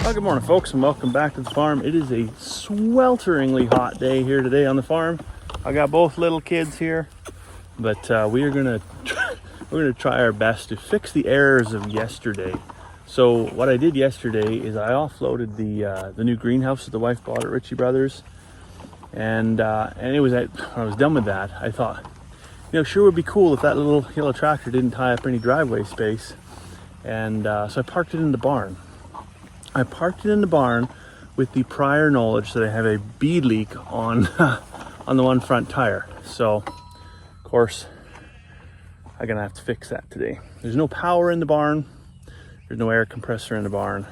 Well, good morning, folks, and welcome back to the farm. It is a swelteringly hot day here today on the farm. I got both little kids here, but we're gonna try our best to fix the errors of yesterday. So what I did yesterday is I offloaded the new greenhouse that the wife bought at Ritchie Brothers, and it was when I was done with that, I thought, sure would be cool if that little yellow tractor didn't tie up any driveway space, and so I parked it in the barn. I parked it in the barn with the prior knowledge that I have a bead leak on on the one front tire. So, of course, I'm gonna have to fix that today. There's no power in the barn. There's no air compressor in the barn.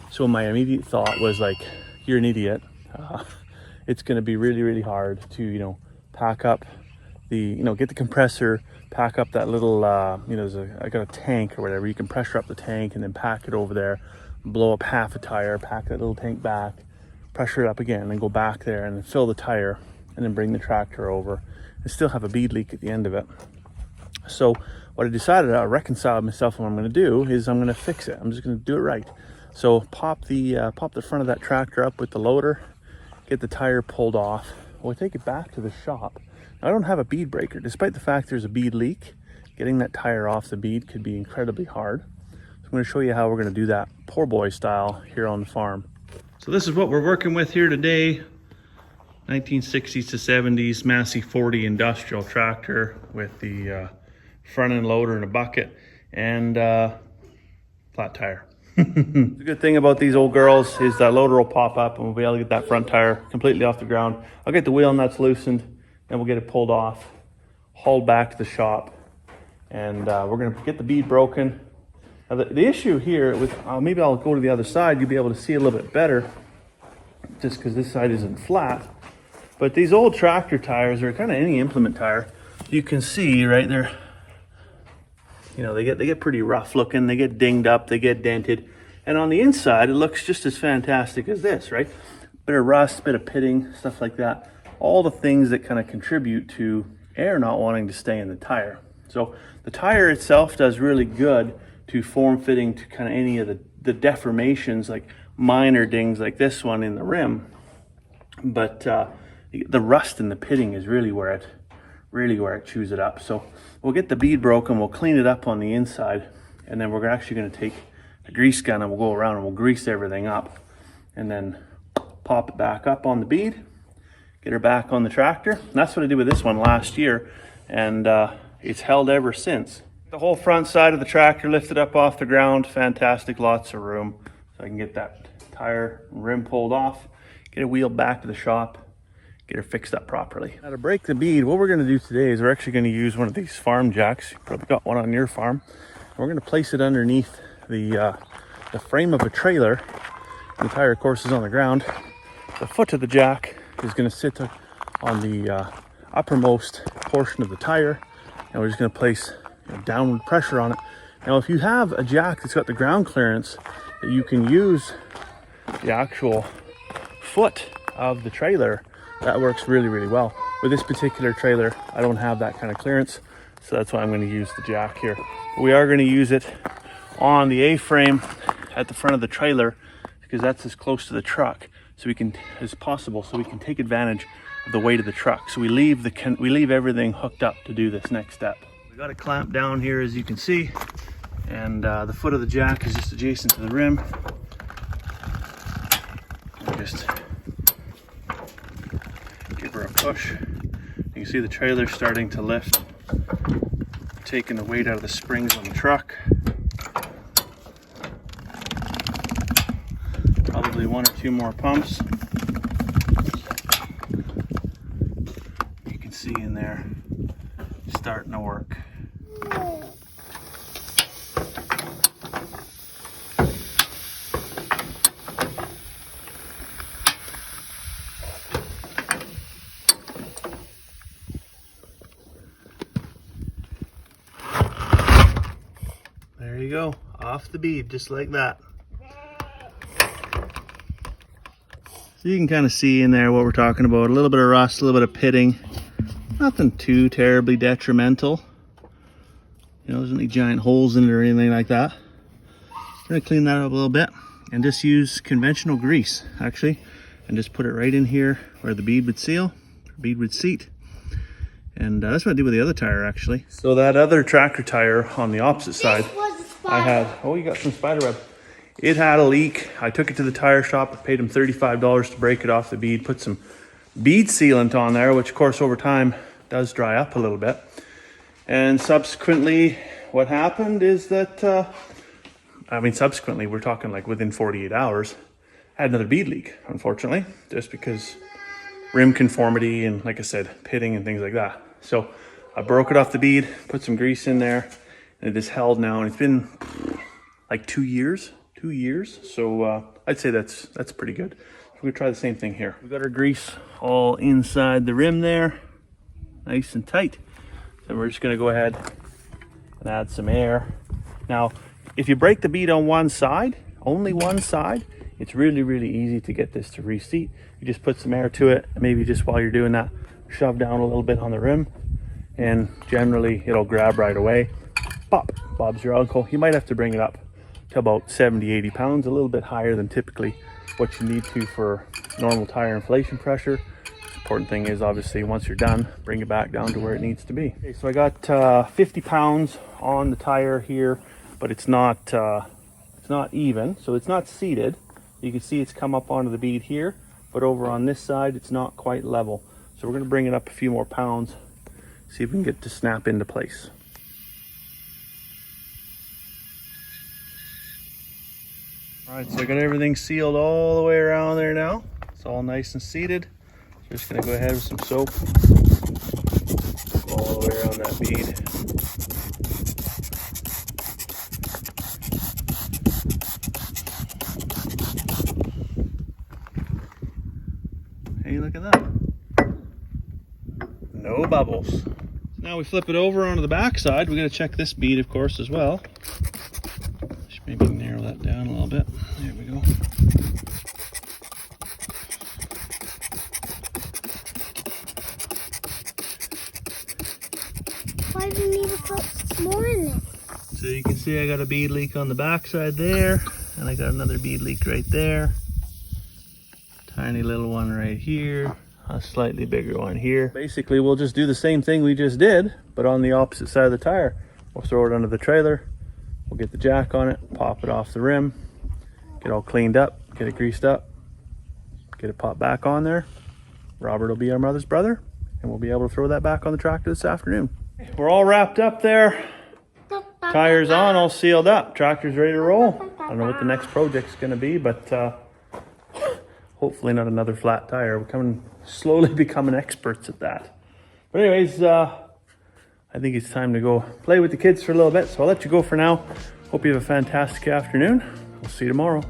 So my immediate thought was like, you're an idiot. It's gonna be really, really hard to, pack up the, get the compressor, pack up that little, I got a tank or whatever. You can pressure up the tank and then pack it over there. Blow up half a tire, pack that little tank back, pressure it up again, and go back there and then fill the tire, and then bring the tractor over and still have a bead leak at the end of it. So what I decided, I reconciled myself on what I'm going to do is I'm going to fix it. I'm just going to do it right. So pop the front of that tractor up with the loader, get the tire pulled off. We'll take it back to the shop. Now, I don't have a bead breaker, despite the fact there's a bead leak. Getting that tire off the bead could be incredibly hard. I'm going to show you how we're going to do that poor boy style here on the farm. So this is what we're working with here today. 1960s to 70s Massey 40 industrial tractor with the front end loader and a bucket and flat tire. The good thing about these old girls is that loader will pop up and we'll be able to get that front tire completely off the ground. I'll get the wheel nuts loosened, then we'll get it pulled off, hauled back to the shop, and we're going to get the bead broken. Now the issue here with, maybe I'll go to the other side, you'll be able to see a little bit better just because this side isn't flat. But these old tractor tires, or kind of any implement tire, you can see right there, they get pretty rough looking, they get dinged up, they get dented. And on the inside, it looks just as fantastic as this, right? Bit of rust, bit of pitting, stuff like that. All the things that kind of contribute to air not wanting to stay in the tire. So the tire itself does really good to form fitting to kind of any of the deformations, like minor dings like this one in the rim. But the rust and the pitting is really where it chews it up. So we'll get the bead broken, we'll clean it up on the inside, and then we're actually going to take a grease gun and we'll go around and we'll grease everything up, and then pop it back up on the bead, get her back on the tractor. And that's what I did with this one last year, and it's held ever since. The whole front side of the tractor lifted up off the ground, fantastic, lots of room. So I can get that tire and rim pulled off, get it wheeled back to the shop, get her fixed up properly. Now to break the bead, what we're gonna do today is we're actually gonna use one of these farm jacks. You probably got one on your farm. And we're gonna place it underneath the frame of a trailer. And the tire, of course, is on the ground. The foot of the jack is gonna sit on the uppermost portion of the tire, and we're just gonna place downward pressure on it. Now if you have a jack that's got the ground clearance that you can use the actual foot of the trailer, that works really, really well. With this particular trailer, I don't have that kind of clearance, so that's why I'm going to use the jack here. We are going to use it on the A-frame at the front of the trailer because that's as close to the truck as possible, so we can take advantage of the weight of the truck. So we leave everything hooked up to do this next step. We got it clamped down here, as you can see, and the foot of the jack is just adjacent to the rim. We'll just give her a push. You can see the trailer starting to lift, taking the weight out of the springs on the truck. Probably one or two more pumps. You can see in there, starting to work. There you go, off the bead, just like that. So you can kind of see in there what we're talking about. A little bit of rust, a little bit of pitting. Nothing too terribly detrimental. There's any giant holes in it or anything like that. We're gonna clean that up a little bit. and just use conventional grease actually, and just put it right in here where the bead would seal, bead would seat. And that's what I did with the other tire actually. So that other tractor tire on the opposite side, I had, oh, you got some spider web. It had a leak. I took it to the tire shop. I paid them $35 to break it off the bead, put some bead sealant on there, which of course over time does dry up a little bit. And subsequently what happened is that, subsequently we're talking like within 48 hours, I had another bead leak, unfortunately, just because rim conformity and, like I said, pitting and things like that. So I broke it off the bead, put some grease in there, and it is held now, and it's been like 2 years. So I'd say that's pretty good. We're gonna try the same thing here. We've got our grease all inside the rim there, nice and tight. So we're just gonna go ahead and add some air. Now, if you break the bead on one side, only one side, it's really easy to get this to reseat. You just put some air to it, and maybe just while you're doing that, shove down a little bit on the rim, and generally it'll grab right away. Pop, Bob's your uncle. You might have to bring it up to about 70-80 pounds, a little bit higher than typically what you need to for normal tire inflation pressure. Important thing is obviously once you're done, bring it back down to where it needs to be. Okay, so I got 50 pounds on the tire here, but it's not even, so it's not seated. You can see it's come up onto the bead here, but over on this side it's not quite level. So we're going to bring it up a few more pounds, see if we can get it to snap into place. All right, so I got everything sealed all the way around there now. It's all nice and seated. Just gonna go ahead with some soap all the way around that bead. Hey, look at that. No bubbles. Now we flip it over onto the back side. We gotta check this bead, of course, as well. Just maybe narrow that down a little bit. There we go. Why do we need to put more in it? So you can see I got a bead leak on the back side there, and I got another bead leak right there. Tiny little one right here, a slightly bigger one here. Basically, we'll just do the same thing we just did, but on the opposite side of the tire. We'll throw it under the trailer, we'll get the jack on it, pop it off the rim, get all cleaned up, get it greased up, get it popped back on there. Robert will be our mother's brother, and we'll be able to throw that back on the tractor this afternoon. We're all wrapped up there. Tires on, all sealed up. Tractor's ready to roll. I don't know what the next project's gonna be, but hopefully not another flat tire. We're slowly becoming experts at that. But anyways, I think it's time to go play with the kids for a little bit. So I'll let you go for now. Hope you have a fantastic afternoon. We'll see you tomorrow.